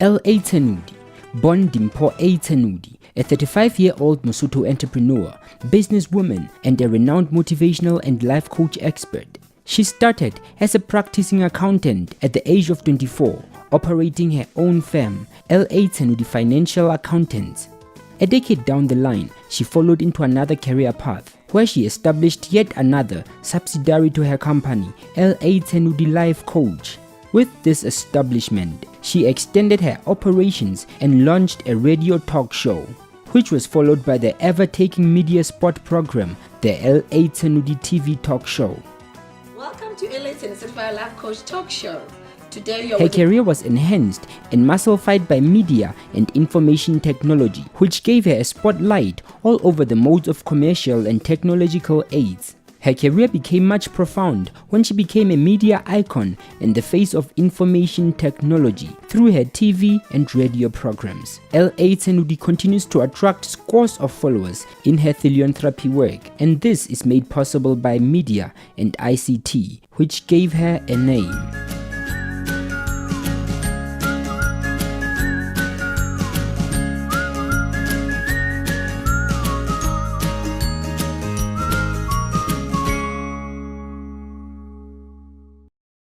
L.A. Tenudi, born Dimpho A. Tenudi, a 35-year-old Mosotho entrepreneur, businesswoman, and a renowned motivational and life coach expert. She started as a practicing accountant at the age of 24, operating her own firm, L.A. Tenudi Financial Accountants. A decade down the line, she followed into another career path, where she established yet another subsidiary to her company, L.A. Tenudi Life Coach. With this establishment, she extended her operations and launched a radio talk show, which was followed by the ever-taking media spot program, the L.A. Tenudi TV Talk Show. Welcome to L.A. Tenudi Certified Life Coach Talk Show. Today her career was enhanced and musclified by media and information technology, which gave her a spotlight all over the modes of commercial and technological aids. Her career became much profound when she became a media icon in the face of information technology through her TV and radio programs. L.A. Tenudi continues to attract scores of followers in her philanthropy work, and this is made possible by media and ICT, which gave her a name.